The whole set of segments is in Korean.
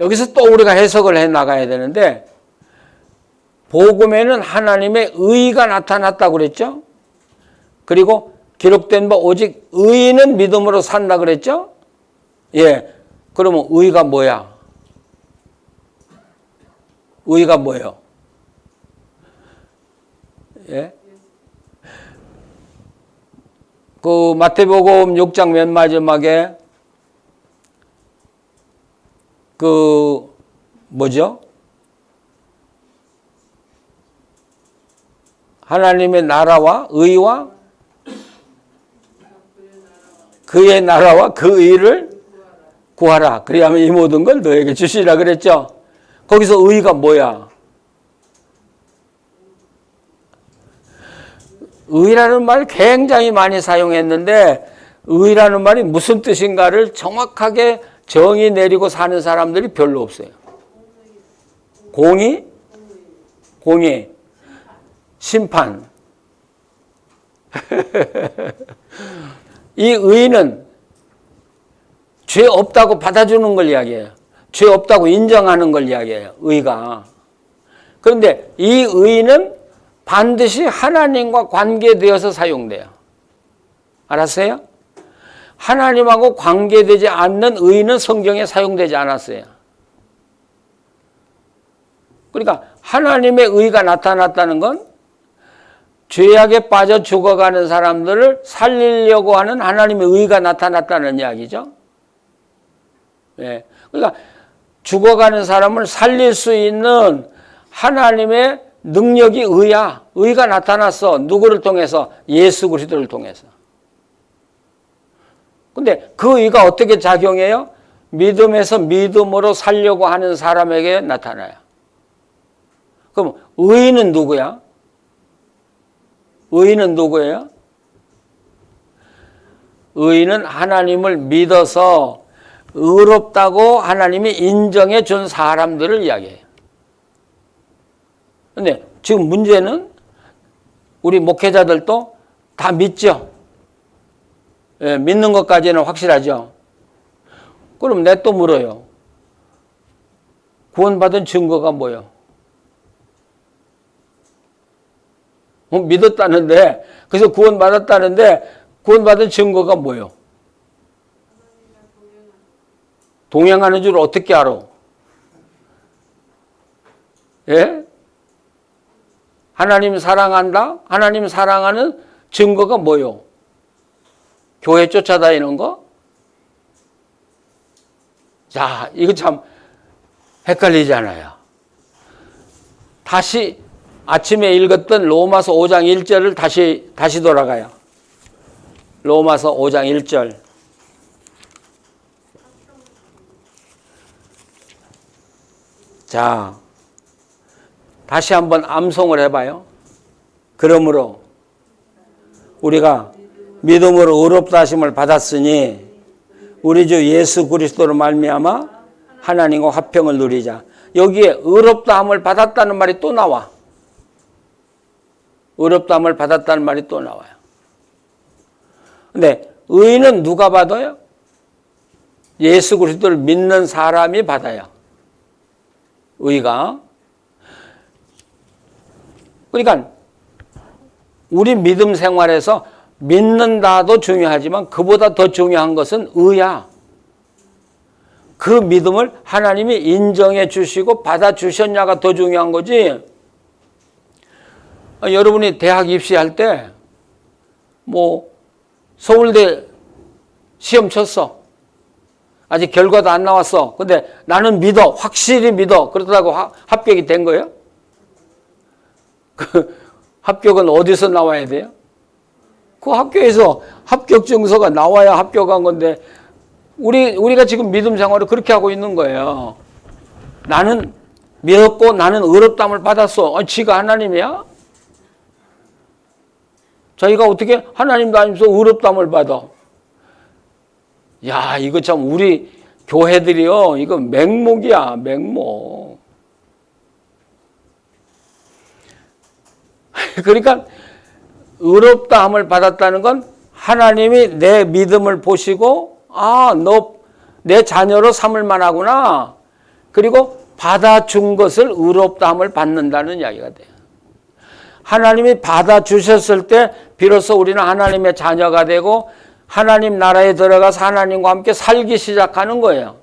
여기서 또 우리가 해석을 해 나가야 되는데, 복음에는 하나님의 의가 나타났다고 그랬죠? 그리고 기록된 바 오직 의인은 믿음으로 산다 그랬죠? 예. 그러면 의가 뭐야? 의가 뭐예요? 예? 그 마태복음 6장 맨 마지막에 그 뭐죠? 하나님의 나라와 의와 그의 나라와 그 의를 구하라. 그리하면 이 모든 걸 너에게 주시라 그랬죠. 거기서 의가 뭐야? 의라는 말 굉장히 많이 사용했는데, 의라는 말이 무슨 뜻인가를 정확하게 정의 내리고 사는 사람들이 별로 없어요. 공의, 심판. 이 의는 죄 없다고 받아주는 걸 이야기해요. 죄 없다고 인정하는 걸 이야기해요. 의가. 그런데 이 의는 반드시 하나님과 관계되어서 사용돼요. 알았어요? 하나님하고 관계되지 않는 의는 성경에 사용되지 않았어요. 그러니까 하나님의 의가 나타났다는 건 죄악에 빠져 죽어가는 사람들을 살리려고 하는 하나님의 의가 나타났다는 이야기죠. 예. 그러니까 죽어가는 사람을 살릴 수 있는 하나님의 능력이 의야. 의가 나타났어. 누구를 통해서? 예수 그리스도를 통해서. 근데 그 의가 어떻게 작용해요? 믿음에서 믿음으로 살려고 하는 사람에게 나타나요. 그럼 의인은 누구야? 의인은 누구예요? 의인은 하나님을 믿어서 의롭다고 하나님이 인정해 준 사람들을 이야기해요. 근데 지금 문제는 우리 목회자들도 다 믿죠? 예, 믿는 것까지는 확실하죠? 그럼 내 또 물어요. 구원받은 증거가 뭐예요? 믿었다는데, 그래서 구원받았다는데, 구원받은 증거가 뭐예요? 동행하는 줄 어떻게 알아? 예? 하나님 사랑한다? 하나님 사랑하는 증거가 뭐예요? 교회 쫓아다니는 거? 자, 이거 참 헷갈리잖아요. 다시 아침에 읽었던 로마서 5장 1절을 다시 돌아가요. 로마서 5장 1절. 자, 다시 한번 암송을 해봐요. 그러므로 우리가 믿음으로 의롭다 하심을 받았으니 우리 주 예수 그리스도로 말미암아 하나님과 화평을 누리자. 여기에 의롭다 함을 받았다는 말이 또 나와. 의롭다 함을 받았다는 말이 또 나와요. 근데 의는 누가 받아요? 예수 그리스도를 믿는 사람이 받아요. 의가. 그러니까 우리 믿음 생활에서 믿는다도 중요하지만 그보다 더 중요한 것은 의야. 그 믿음을 하나님이 인정해 주시고 받아주셨냐가 더 중요한 거지. 여러분이 대학 입시할 때 서울대 시험 쳤어. 아직 결과도 안 나왔어. 근데 나는 믿어. 확실히 믿어. 그렇다고 합격이 된 거예요? 그 합격은 어디서 나와야 돼요? 그 학교에서 합격 증서가 나와야 합격한 건데 우리가 지금 믿음 생활을 그렇게 하고 있는 거예요. 나는 믿었고 나는 의롭다함을 받았어. 지가 하나님이야? 저희가 어떻게 하나님도 아니면서 의롭다함을 받아? 야, 이거 참 우리 교회들이요. 이거 맹목이야, 맹목. 그러니까 의롭다함을 받았다는 건 하나님이 내 믿음을 보시고 너 내 자녀로 삼을 만하구나. 그리고 받아준 것을 의롭다함을 받는다는 이야기가 돼요. 하나님이 받아주셨을 때 비로소 우리는 하나님의 자녀가 되고 하나님 나라에 들어가서 하나님과 함께 살기 시작하는 거예요.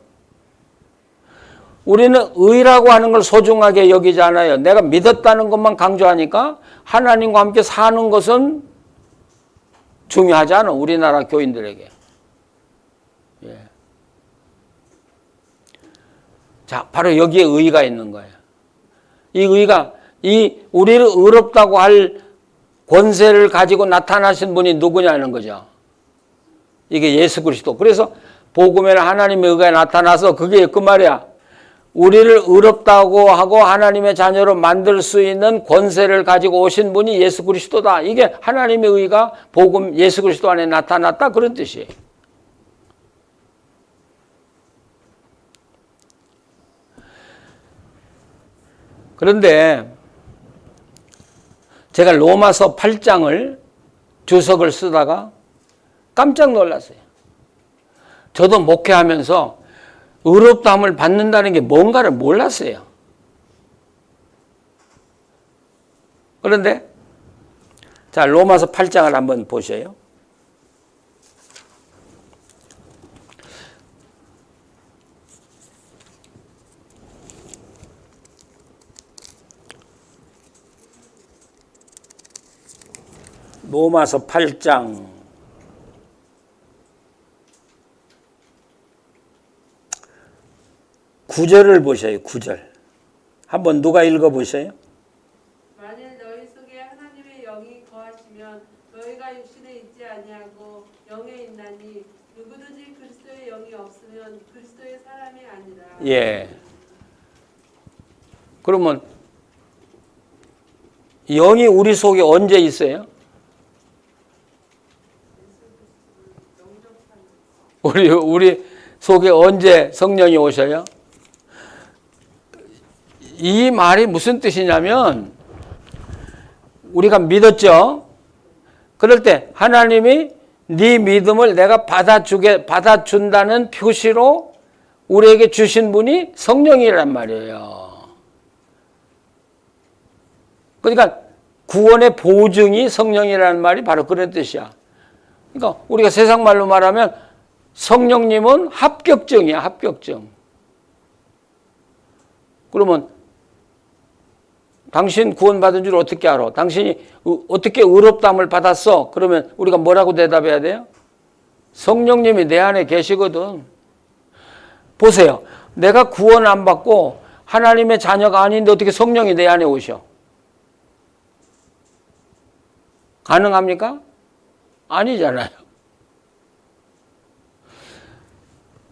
우리는 의라고 하는 걸 소중하게 여기지 않아요. 내가 믿었다는 것만 강조하니까 하나님과 함께 사는 것은 중요하지 않아, 우리나라 교인들에게. 예. 자, 바로 여기에 의가 있는 거예요. 이 의가, 우리를 의롭다고 할 권세를 가지고 나타나신 분이 누구냐는 거죠. 이게 예수 그리스도. 그래서 복음에는 하나님의 의가 나타나서 그게 그 말이야. 우리를 의롭다고 하고 하나님의 자녀로 만들 수 있는 권세를 가지고 오신 분이 예수 그리스도다. 이게 하나님의 의가 복음 예수 그리스도 안에 나타났다, 그런 뜻이에요. 그런데 제가 로마서 8장을 주석을 쓰다가 깜짝 놀랐어요. 저도 목회하면서 의롭다함을 받는다는 게 뭔가를 몰랐어요. 그런데 자, 로마서 8장을 한번 보셔요. 로마서 8장 9절을 보셔요. 9절. 한번 누가 읽어보셔요? 만일 너희 속에 하나님의 영이 거하시면 너희가 육신에 있지 아니하고 영에 있나니 누구든지 그리스도의 영이 없으면 그리스도의 사람이 아니라. 예. 그러면 영이 우리 속에 언제 있어요? 우리 속에 언제 성령이 오셔요? 이 말이 무슨 뜻이냐면 우리가 믿었죠. 그럴 때 하나님이 네 믿음을 내가 받아준다는 표시로 우리에게 주신 분이 성령이란 말이에요. 그러니까 구원의 보증이 성령이라는 말이 바로 그런 뜻이야. 그러니까 우리가 세상 말로 말하면 성령님은 합격증이야, 합격증. 그러면 당신 구원받은 줄 어떻게 알아? 당신이 어떻게 의롭다함을 받았어? 그러면 우리가 뭐라고 대답해야 돼요? 성령님이 내 안에 계시거든. 보세요. 내가 구원 안 받고 하나님의 자녀가 아닌데 어떻게 성령이 내 안에 오셔? 가능합니까? 아니잖아요.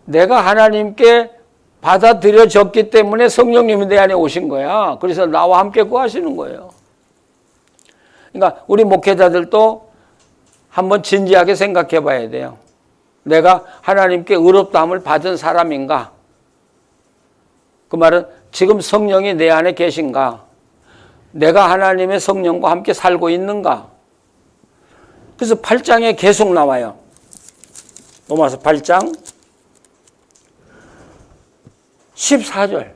내가 하나님께 받아들여졌기 때문에 성령님이 내 안에 오신 거야. 그래서 나와 함께 구하시는 거예요. 그러니까 우리 목회자들도 한번 진지하게 생각해 봐야 돼요. 내가 하나님께 의롭다함을 받은 사람인가? 그 말은 지금 성령이 내 안에 계신가? 내가 하나님의 성령과 함께 살고 있는가? 그래서 8장에 계속 나와요. 로마서 8장 14절.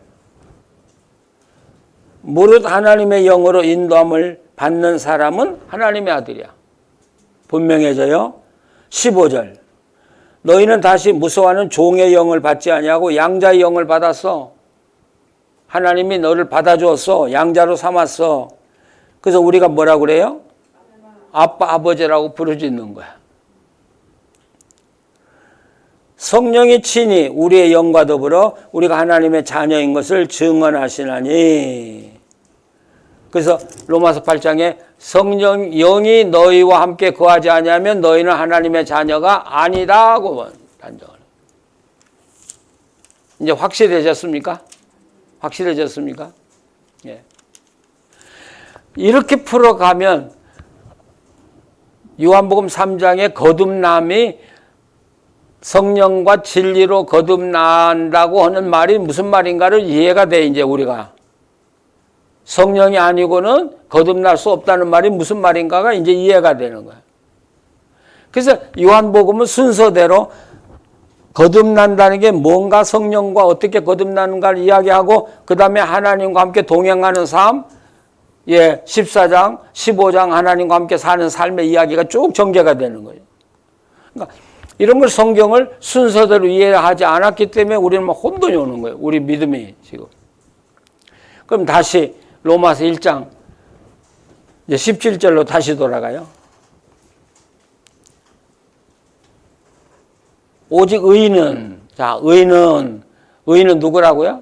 무릇 하나님의 영으로 인도함을 받는 사람은 하나님의 아들이야. 분명해져요. 15절. 너희는 다시 무서워하는 종의 영을 받지 아니하고 양자의 영을 받았어. 하나님이 너를 받아주었어. 양자로 삼았어. 그래서 우리가 뭐라고 그래요? 아빠, 아버지라고 부르짖는 거야. 성령이 친히 우리의 영과 더불어 우리가 하나님의 자녀인 것을 증언하시나니. 그래서 로마서 8장에 성령 영이 너희와 함께 거하지 아니하면 너희는 하나님의 자녀가 아니다고 단정을. 이제 확실해졌습니까? 확실해졌습니까? 예. 이렇게 풀어가면 요한복음 3장의 거듭남이 성령과 진리로 거듭난다고 하는 말이 무슨 말인가를 이해가 돼. 이제 우리가 성령이 아니고는 거듭날 수 없다는 말이 무슨 말인가가 이제 이해가 되는 거야. 그래서 요한복음은 순서대로 거듭난다는 게 뭔가 성령과 어떻게 거듭나는가를 이야기하고 그 다음에 하나님과 함께 동행하는 삶, 14장, 15장 하나님과 함께 사는 삶의 이야기가 쭉 전개가 되는 거예요. 그러니까 이런 걸 성경을 순서대로 이해하지 않았기 때문에 우리는 막 혼돈이 오는 거예요. 우리 믿음이 지금. 그럼 다시 로마서 1장 이제 17절로 다시 돌아가요. 오직 의인은, 자, 의인은 누구라고요?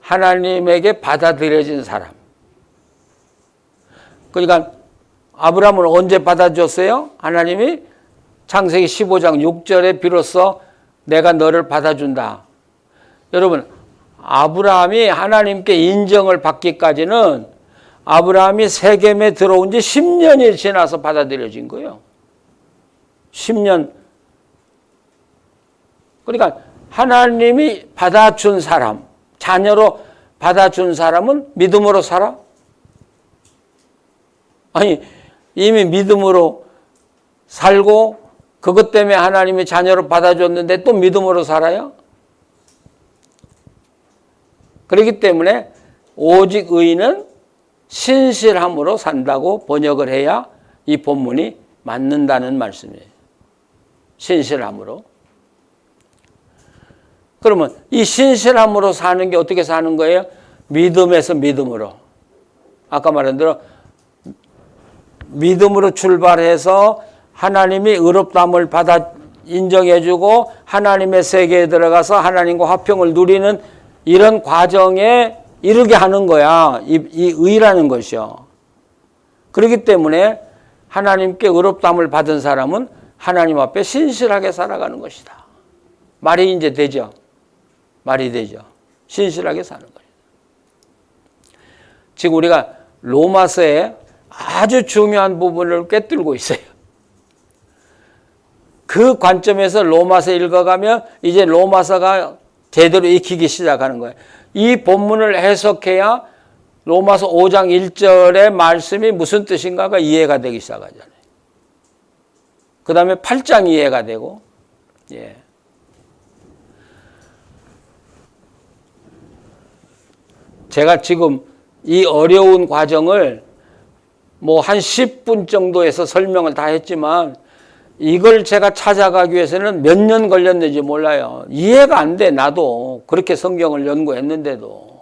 하나님에게 받아들여진 사람. 그러니까 아브라함을 언제 받아줬어요? 하나님이 창세기 15장 6절에 비로소 내가 너를 받아준다. 여러분, 아브라함이 하나님께 인정을 받기까지는 아브라함이 세겜에 들어온 지 10년이 지나서 받아들여진 거예요. 10년. 그러니까 하나님이 받아준 사람, 자녀로 받아준 사람은 믿음으로 살아? 아니, 이미 믿음으로 살고 그것 때문에 하나님이 자녀로 받아줬는데 또 믿음으로 살아요? 그렇기 때문에 오직 의인은 신실함으로 산다고 번역을 해야 이 본문이 맞는다는 말씀이에요. 신실함으로. 그러면 이 신실함으로 사는 게 어떻게 사는 거예요? 믿음에서 믿음으로. 아까 말한 대로 믿음으로 출발해서 하나님이 의롭다함을 받아 인정해주고 하나님의 세계에 들어가서 하나님과 화평을 누리는 이런 과정에 이르게 하는 거야. 이 의라는 것이요. 그렇기 때문에 하나님께 의롭다함을 받은 사람은 하나님 앞에 신실하게 살아가는 것이다. 말이 이제 되죠. 말이 되죠. 신실하게 사는 거예요. 지금 우리가 로마서에 아주 중요한 부분을 꿰뚫고 있어요. 그 관점에서 로마서 읽어가면 이제 로마서가 제대로 익히기 시작하는 거예요. 이 본문을 해석해야 로마서 5장 1절의 말씀이 무슨 뜻인가가 이해가 되기 시작하잖아요. 그 다음에 8장 이해가 되고, 예. 제가 지금 이 어려운 과정을 뭐 한 10분 정도에서 설명을 다 했지만 이걸 제가 찾아가기 위해서는 몇 년 걸렸는지 몰라요. 이해가 안 돼, 나도. 그렇게 성경을 연구했는데도.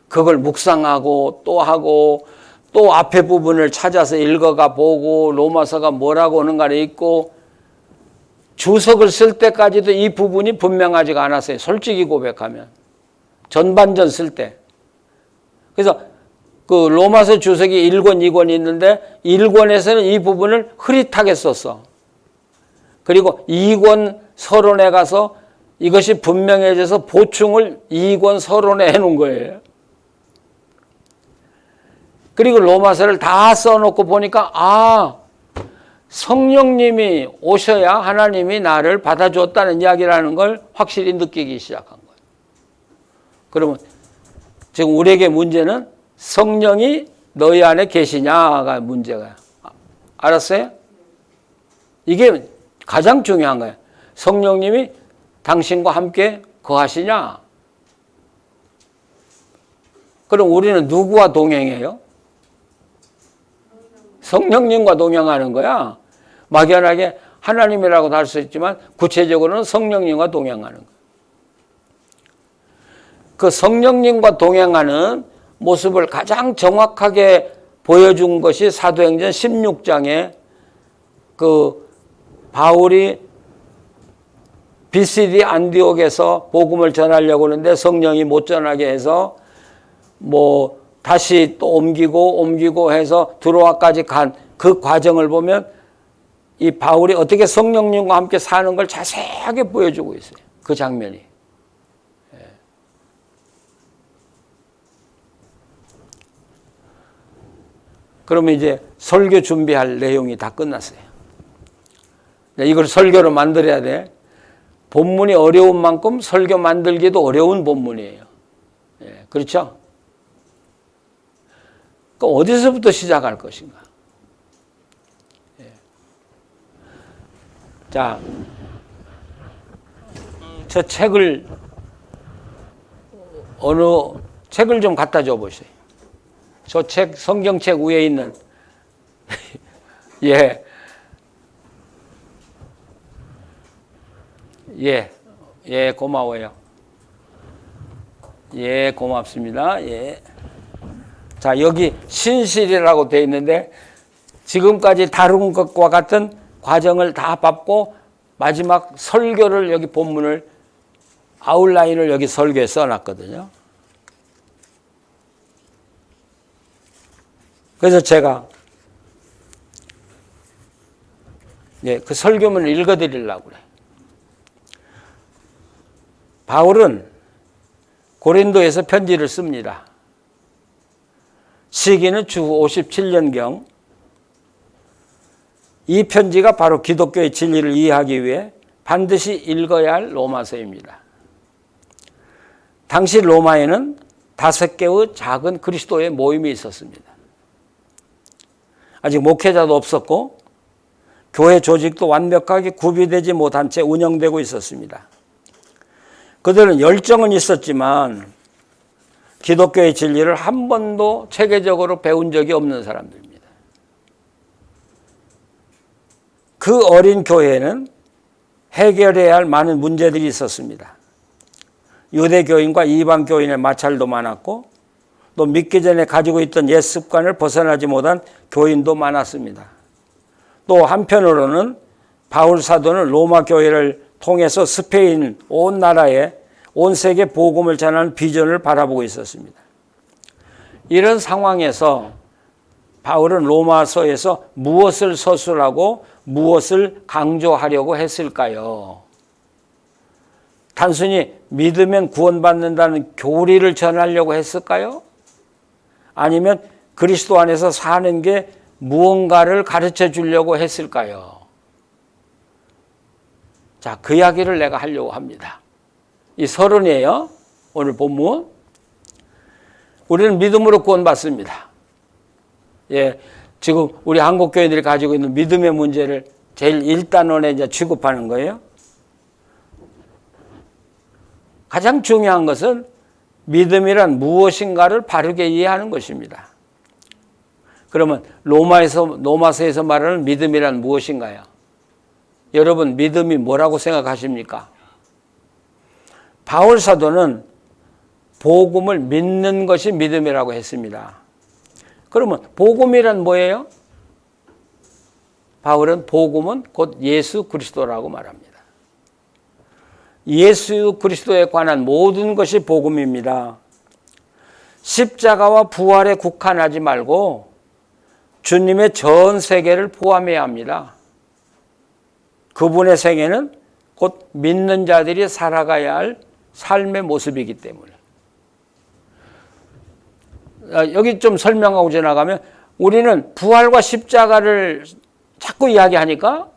그걸 묵상하고 또 하고 또 앞에 부분을 찾아서 읽어가 보고 로마서가 뭐라고 하는가를 읽고 주석을 쓸 때까지도 이 부분이 분명하지가 않았어요. 솔직히 고백하면. 전반전 쓸 때. 그래서 그 로마서 주석이 1권, 2권이 있는데 1권에서는 이 부분을 흐릿하게 썼어. 그리고 2권 서론에 가서 이것이 분명해져서 보충을 2권 서론에 해놓은 거예요. 그리고 로마서를 다 써놓고 보니까 성령님이 오셔야 하나님이 나를 받아줬다는 이야기라는 걸 확실히 느끼기 시작한 거예요. 그러면 지금 우리에게 문제는 성령이 너희 안에 계시냐가 문제가. 알았어요? 이게 가장 중요한 거예요. 성령님이 당신과 함께 거하시냐? 그럼 우리는 누구와 동행해요? 성령님과 동행하는 거야. 막연하게 하나님이라고도 할 수 있지만 구체적으로는 성령님과 동행하는 거예요. 그 성령님과 동행하는 모습을 가장 정확하게 보여준 것이 사도행전 16장에 그 바울이 비시디 안디옥에서 복음을 전하려고 하는데 성령이 못 전하게 해서 뭐 다시 또 옮기고 해서 드로아까지 간 그 과정을 보면 이 바울이 어떻게 성령님과 함께 사는 걸 자세하게 보여주고 있어요. 그 장면이. 그러면 이제 설교 준비할 내용이 다 끝났어요. 이걸 설교로 만들어야 돼. 본문이 어려운 만큼 설교 만들기도 어려운 본문이에요. 그렇죠? 그럼 어디서부터 시작할 것인가? 자, 저 책을 어느 책을 좀 갖다 줘 보세요. 저 책, 성경책 위에 있는 예. 예. 예, 고마워요. 예, 고맙습니다. 예. 자, 여기 신실이라고 되어 있는데 지금까지 다룬 것과 같은 과정을 다 밟고 마지막 설교를 여기 본문을 아웃라인을 여기 설교에 써놨거든요. 그래서 제가 예, 그 설교문을 읽어드리려고 그래. 바울은 고린도에서 편지를 씁니다. 시기는 주 57년경. 이 편지가 바로 기독교의 진리를 이해하기 위해 반드시 읽어야 할 로마서입니다. 당시 로마에는 5개의 작은 그리스도의 모임이 있었습니다. 아직 목회자도 없었고 교회 조직도 완벽하게 구비되지 못한 채 운영되고 있었습니다. 그들은 열정은 있었지만 기독교의 진리를 한 번도 체계적으로 배운 적이 없는 사람들입니다. 그 어린 교회에는 해결해야 할 많은 문제들이 있었습니다. 유대교인과 이방교인의 마찰도 많았고 또 믿기 전에 가지고 있던 옛 습관을 벗어나지 못한 교인도 많았습니다. 또 한편으로는 바울 사도는 로마 교회를 통해서 스페인 온 나라에 온 세계 복음을 전하는 비전을 바라보고 있었습니다. 이런 상황에서 바울은 로마서에서 무엇을 서술하고 무엇을 강조하려고 했을까요? 단순히 믿으면 구원받는다는 교리를 전하려고 했을까요? 아니면 그리스도 안에서 사는 게 무언가를 가르쳐 주려고 했을까요? 자, 그 이야기를 내가 하려고 합니다. 이 서론이에요. 오늘 본문. 우리는 믿음으로 구원받습니다. 예, 지금 우리 한국 교회들이 가지고 있는 믿음의 문제를 제일 1단원에 이제 취급하는 거예요. 가장 중요한 것은 믿음이란 무엇인가를 바르게 이해하는 것입니다. 그러면 로마서에서 말하는 믿음이란 무엇인가요? 여러분, 믿음이 뭐라고 생각하십니까? 바울 사도는 복음을 믿는 것이 믿음이라고 했습니다. 그러면 복음이란 뭐예요? 바울은 복음은 곧 예수 그리스도라고 말합니다. 예수 그리스도에 관한 모든 것이 복음입니다. 십자가와 부활에 국한하지 말고 주님의 전 세계를 포함해야 합니다. 그분의 생애는 곧 믿는 자들이 살아가야 할 삶의 모습이기 때문에. 여기 좀 설명하고 지나가면 우리는 부활과 십자가를 자꾸 이야기하니까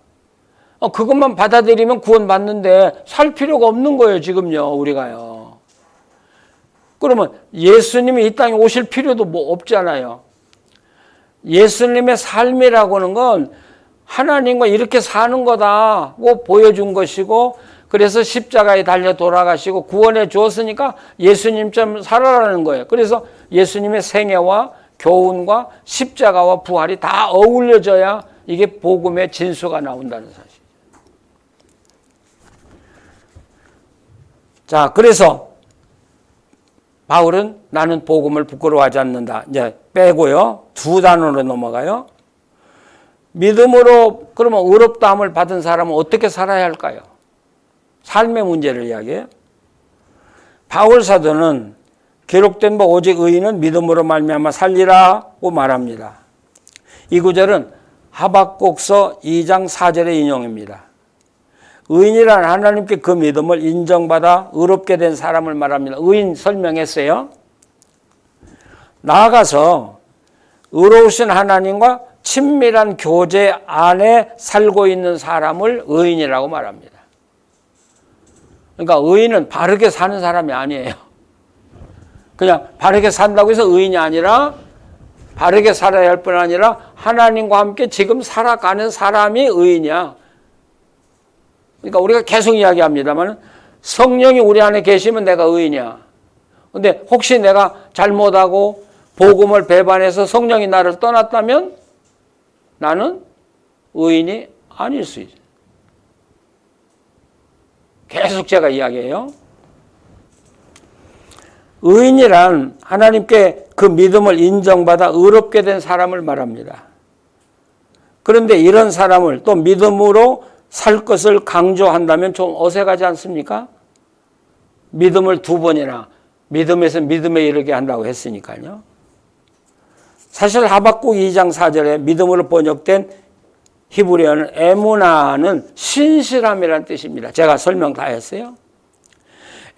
그것만 받아들이면 구원받는데 살 필요가 없는 거예요, 지금요, 우리가요. 그러면 예수님이 이 땅에 오실 필요도 뭐 없잖아요. 예수님의 삶이라고 하는 건 하나님과 이렇게 사는 거다고 보여준 것이고, 그래서 십자가에 달려 돌아가시고 구원해 주었으니까 예수님처럼 살아라는 거예요. 그래서 예수님의 생애와 교훈과 십자가와 부활이 다 어울려져야 이게 복음의 진수가 나온다는 사실. 자, 그래서 바울은 나는 복음을 부끄러워하지 않는다. 이제 빼고요. 2단원으로 넘어가요. 믿음으로 그러면 의롭다함을 받은 사람은 어떻게 살아야 할까요? 삶의 문제를 이야기해요. 바울 사도는 기록된 바 오직 의인은 믿음으로 말미암아 살리라고 말합니다. 이 구절은 하박국서 2장 4절의 인용입니다. 의인이란 하나님께 그 믿음을 인정받아 의롭게 된 사람을 말합니다. 의인 설명했어요. 나아가서 의로우신 하나님과 친밀한 교제 안에 살고 있는 사람을 의인이라고 말합니다. 그러니까 의인은 바르게 사는 사람이 아니에요. 그냥 바르게 산다고 해서 의인이 아니라 바르게 살아야 할 뿐 아니라 하나님과 함께 지금 살아가는 사람이 의인이야. 그러니까 우리가 계속 이야기합니다만 성령이 우리 안에 계시면 내가 의인이야. 근데 혹시 내가 잘못하고 복음을 배반해서 성령이 나를 떠났다면 나는 의인이 아닐 수 있어요. 계속 제가 이야기해요. 의인이란 하나님께 그 믿음을 인정받아 의롭게 된 사람을 말합니다. 그런데 이런 사람을 또 믿음으로 살 것을 강조한다면 좀 어색하지 않습니까? 믿음을 두 번이나 믿음에서 믿음에 이르게 한다고 했으니까요. 사실 하박국 2장 4절에 믿음으로 번역된 히브리어는 에무나는 신실함이라는 뜻입니다. 제가 설명 다 했어요.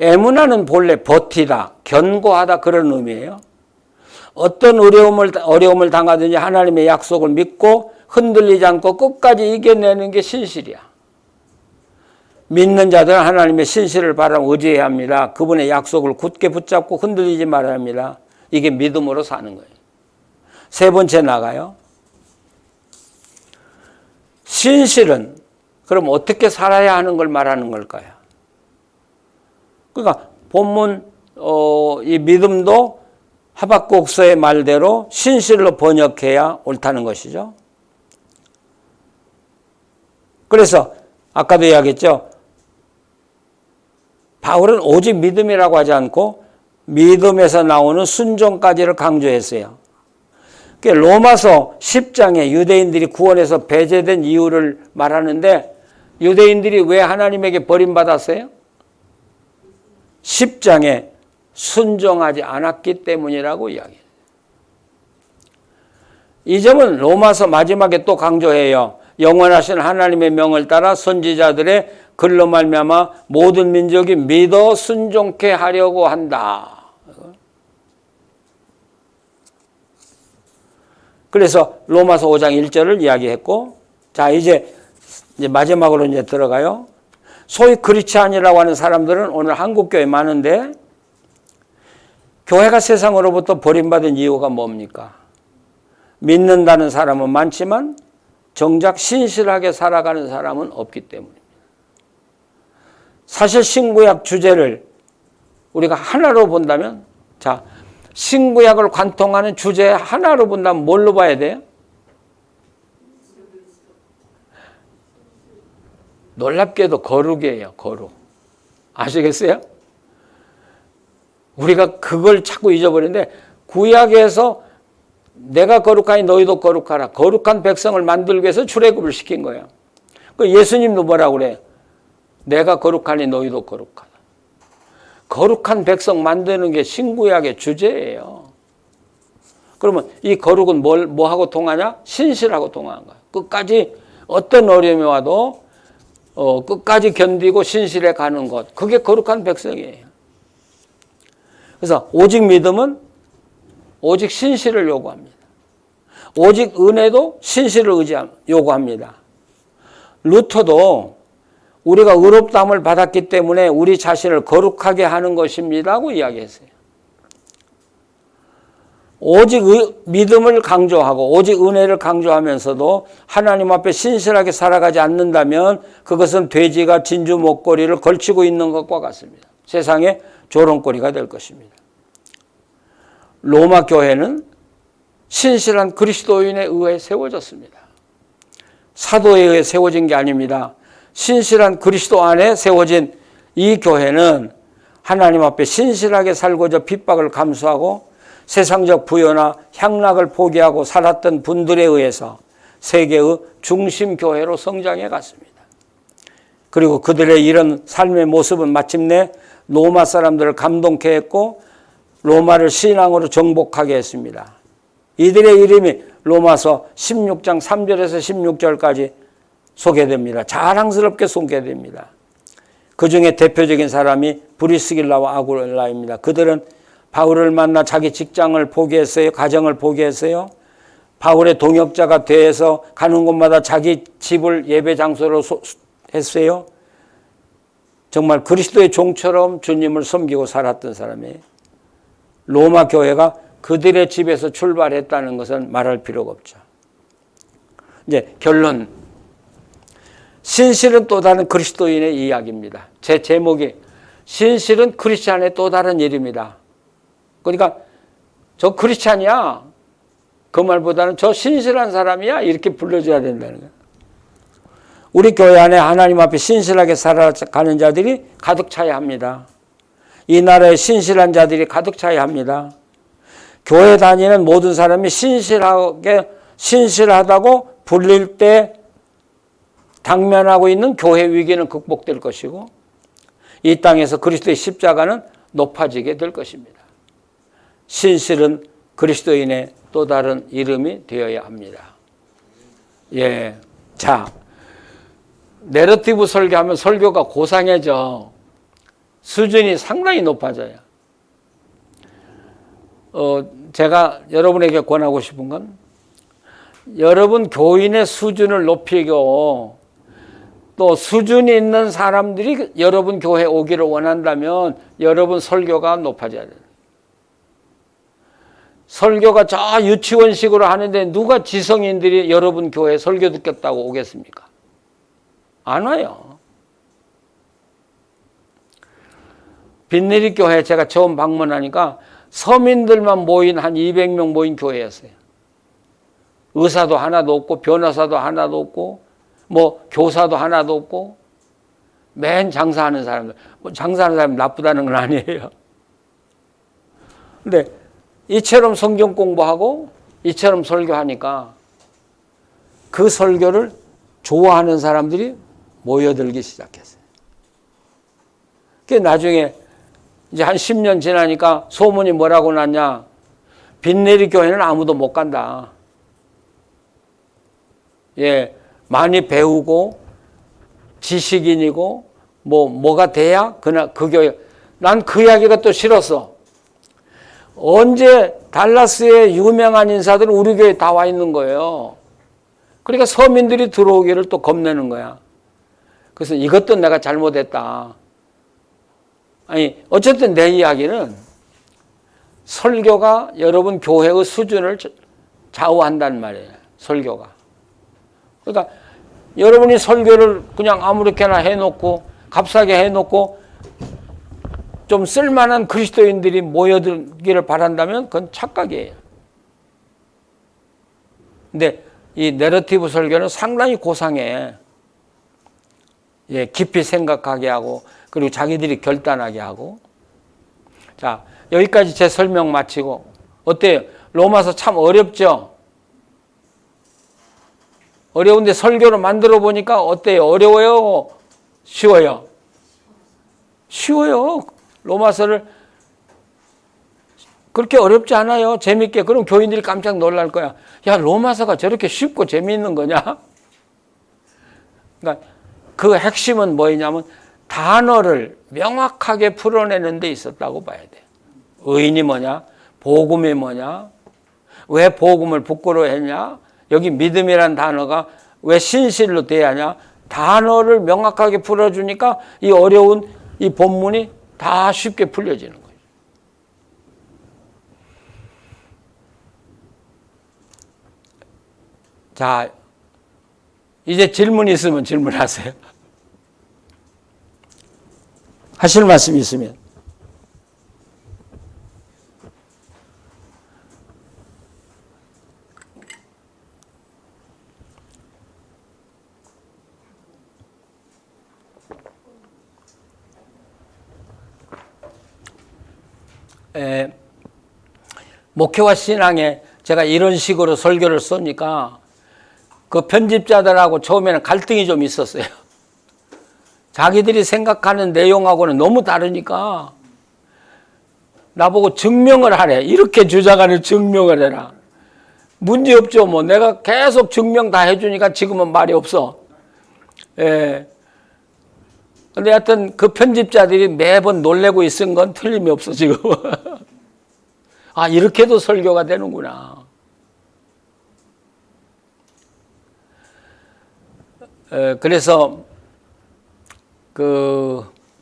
에무나는 본래 버티다, 견고하다 그런 의미예요. 어떤 어려움을 당하든지 하나님의 약속을 믿고 흔들리지 않고 끝까지 이겨내는 게 신실이야. 믿는 자들은 하나님의 신실을 바라고 의지해야 합니다. 그분의 약속을 굳게 붙잡고 흔들리지 말아야 합니다. 이게 믿음으로 사는 거예요. 세 번째 나가요. 신실은 그럼 어떻게 살아야 하는 걸 말하는 걸까요? 그러니까 본문 이 믿음도 하박국서의 말대로 신실로 번역해야 옳다는 것이죠. 그래서 아까도 이야기했죠. 바울은 오직 믿음이라고 하지 않고 믿음에서 나오는 순종까지를 강조했어요. 로마서 10장에 유대인들이 구원에서 배제된 이유를 말하는데 유대인들이 왜 하나님에게 버림받았어요? 10장에 순종하지 않았기 때문이라고 이야기해요. 이 점은 로마서 마지막에 또 강조해요. 영원하신 하나님의 명을 따라 선지자들의 글로 말미암아 모든 민족이 믿어 순종케 하려고 한다. 그래서 로마서 5장 1절을 이야기했고, 자 이제 마지막으로 이제 들어가요. 소위 크리스찬이라고 하는 사람들은 오늘 한국 교회 많은데 교회가 세상으로부터 버림받은 이유가 뭡니까? 믿는다는 사람은 많지만 정작 신실하게 살아가는 사람은 없기 때문입니다. 사실 신구약 주제를 우리가 하나로 본다면, 자 신구약을 관통하는 주제 하나로 본다면 뭘로 봐야 돼요? 놀랍게도 거룩이에요. 거룩. 아시겠어요? 우리가 그걸 자꾸 잊어버리는데 구약에서 내가 거룩하니 너희도 거룩하라. 거룩한 백성을 만들기 위해서 출애굽을 시킨 거예요. 그 예수님도 뭐라고 그래요? 내가 거룩하니 너희도 거룩하다. 거룩한 백성 만드는 게 신구약의 주제예요. 그러면 이 거룩은 뭐하고 통하냐? 신실하고 통하는 거예요. 끝까지 어떤 어려움이 와도 끝까지 견디고 신실해 가는 것. 그게 거룩한 백성이에요. 그래서 오직 믿음은 오직 신실을 요구합니다. 오직 은혜도 신실을 요구합니다. 루터도 우리가 의롭다함을 받았기 때문에 우리 자신을 거룩하게 하는 것입니다고 이야기했어요. 오직 믿음을 강조하고 오직 은혜를 강조하면서도 하나님 앞에 신실하게 살아가지 않는다면 그것은 돼지가 진주 목걸이를 걸치고 있는 것과 같습니다. 세상에 조롱거리가 될 것입니다. 로마 교회는 신실한 그리스도인에 의해 세워졌습니다. 사도에 의해 세워진 게 아닙니다. 신실한 그리스도 안에 세워진 이 교회는 하나님 앞에 신실하게 살고자 핍박을 감수하고 세상적 부여나 향락을 포기하고 살았던 분들에 의해서 세계의 중심 교회로 성장해 갔습니다. 그리고 그들의 이런 삶의 모습은 마침내 로마 사람들을 감동케 했고 로마를 신앙으로 정복하게 했습니다. 이들의 이름이 로마서 16장 3절에서 16절까지 소개됩니다. 자랑스럽게 소개됩니다. 그 중에 대표적인 사람이 브리스길라와 아굴라입니다. 그들은 바울을 만나 자기 직장을 포기했어요. 가정을 포기했어요. 바울의 동역자가 돼서 가는 곳마다 자기 집을 예배 장소로 했어요. 정말 그리스도의 종처럼 주님을 섬기고 살았던 사람이에요. 로마 교회가 그들의 집에서 출발했다는 것은 말할 필요가 없죠. 이제 결론. 신실은 또 다른 그리스도인의 이야기입니다. 제 제목이 신실은 크리스찬의 또 다른 일입니다. 그러니까 저 크리스찬이야. 그 말보다는 저 신실한 사람이야. 이렇게 불러줘야 된다는 거예요. 우리 교회 안에 하나님 앞에 신실하게 살아가는 자들이 가득 차야 합니다. 이 나라에 신실한 자들이 가득 차야 합니다. 교회 다니는 모든 사람이 신실하다고 불릴 때 당면하고 있는 교회 위기는 극복될 것이고 이 땅에서 그리스도의 십자가는 높아지게 될 것입니다. 신실은 그리스도인의 또 다른 이름이 되어야 합니다. 예. 자, 내러티브 설교하면 설교가 고상해져. 수준이 상당히 높아져요. 제가 여러분에게 권하고 싶은 건 여러분 교인의 수준을 높이고 또 수준이 있는 사람들이 여러분 교회에 오기를 원한다면 여러분 설교가 높아져야 돼요. 설교가 저 유치원식으로 하는데 누가 지성인들이 여러분 교회에 설교 듣겠다고 오겠습니까? 안 와요. 빈내리 교회 제가 처음 방문하니까 서민들만 모인 한 200명 모인 교회였어요. 의사도 하나도 없고 변호사도 하나도 없고 뭐 교사도 하나도 없고 맨 장사하는 사람들. 뭐 장사하는 사람이 나쁘다는 건 아니에요. 근데 이처럼 성경 공부하고 이처럼 설교하니까 그 설교를 좋아하는 사람들이 모여들기 시작했어요. 그게 나중에 이제 한 10년 지나니까 소문이 뭐라고 났냐. 빈내리 교회는 아무도 못 간다. 예, 많이 배우고 지식인이고 뭐가 돼야 그날 그 교회. 난 그 이야기가 또 싫었어. 언제 달라스의 유명한 인사들은 우리 교회에 다 와 있는 거예요. 그러니까 서민들이 들어오기를 또 겁내는 거야. 그래서 이것도 내가 잘못했다. 아니 어쨌든 내 이야기는 설교가 여러분 교회의 수준을 좌우한단 말이에요. 설교가. 그러니까 여러분이 설교를 그냥 아무렇게나 해놓고 값싸게 해놓고 좀 쓸만한 그리스도인들이 모여들기를 바란다면 그건 착각이에요. 근데 이 내러티브 설교는 상당히 고상해. 예, 깊이 생각하게 하고 그리고 자기들이 결단하게 하고. 자, 여기까지 제 설명 마치고 어때요? 로마서 참 어렵죠? 어려운데 설교를 만들어 보니까 어때요? 어려워요? 쉬워요? 쉬워요. 로마서를 그렇게 어렵지 않아요. 재밌게. 그럼 교인들이 깜짝 놀랄 거야. 야, 로마서가 저렇게 쉽고 재미있는 거냐? 그러니까 그 핵심은 뭐냐면 단어를 명확하게 풀어내는 데 있었다고 봐야 돼. 의인이 뭐냐? 복음이 뭐냐? 왜 복음을 부끄러워했냐? 여기 믿음이란 단어가 왜 신실로 돼야 하냐? 단어를 명확하게 풀어주니까 이 어려운 이 본문이 다 쉽게 풀려지는 거예요. 자, 이제 질문 있으면 질문하세요. 하실 말씀 있으면. 목회와 신앙에 제가 이런 식으로 설교를 쏘니까 그 편집자들하고 처음에는 갈등이 좀 있었어요. 자기들이 생각하는 내용하고는 너무 다르니까 나보고 증명을 하래. 이렇게 주장하는 증명을 해라. 문제 없죠. 뭐 내가 계속 증명 다 해주니까 지금은 말이 없어. 예. 근데 하여튼 그 편집자들이 매번 놀래고 있은 건 틀림이 없어 지금. 아, 이렇게도 설교가 되는구나. 그래서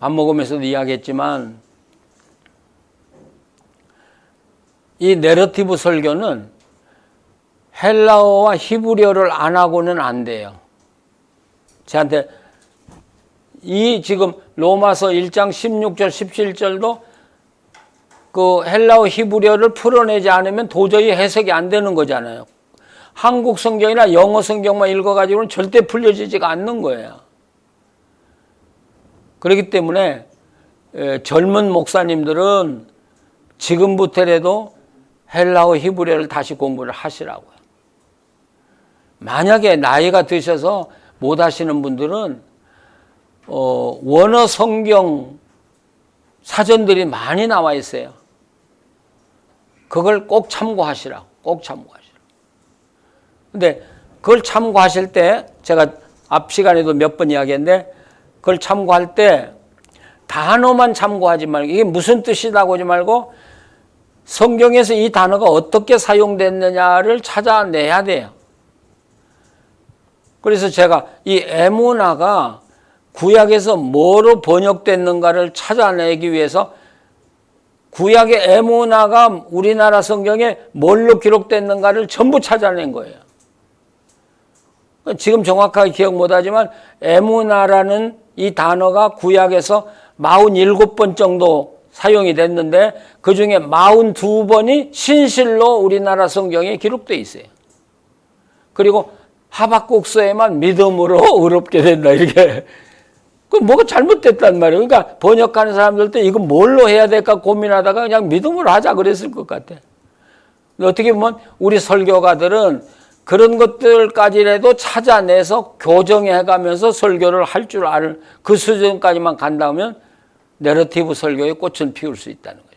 밥 먹으면서도 이야기했지만 이 내러티브 설교는 헬라어와 히브리어를 안 하고는 안 돼요. 저한테 이 지금 로마서 1장 16절 17절도 그 헬라어 히브리어를 풀어내지 않으면 도저히 해석이 안 되는 거잖아요. 한국 성경이나 영어 성경만 읽어가지고는 절대 풀려지지가 않는 거예요. 그렇기 때문에 젊은 목사님들은 지금부터라도 헬라어 히브리어를 다시 공부를 하시라고요. 만약에 나이가 드셔서 못 하시는 분들은 원어 성경 사전들이 많이 나와 있어요. 그걸 꼭 참고하시라고. 꼭 참고하시라고. 근데 그걸 참고하실 때 제가 앞 시간에도 몇 번 이야기했는데 그걸 참고할 때 단어만 참고하지 말고 이게 무슨 뜻이라고 하지 말고 성경에서 이 단어가 어떻게 사용됐느냐를 찾아내야 돼요. 그래서 제가 이 에모나가 구약에서 뭐로 번역됐는가를 찾아내기 위해서 구약의 에모나가 우리나라 성경에 뭘로 기록됐는가를 전부 찾아낸 거예요. 지금 정확하게 기억 못하지만 에모나라는 이 단어가 구약에서 47번 정도 사용이 됐는데 그중에 42번이 신실로 우리나라 성경에 기록되어 있어요. 그리고 하박국서에만 믿음으로 의롭게 된다 이렇게. 그 뭐가 잘못됐단 말이에요. 그러니까 번역하는 사람들도 이거 뭘로 해야 될까 고민하다가 그냥 믿음으로 하자 그랬을 것 같아. 어떻게 보면 우리 설교가들은 그런 것들까지라도 찾아내서 교정해가면서 설교를 할 줄 아는 그 수준까지만 간다면 내러티브 설교의 꽃은 피울 수 있다는 거예요.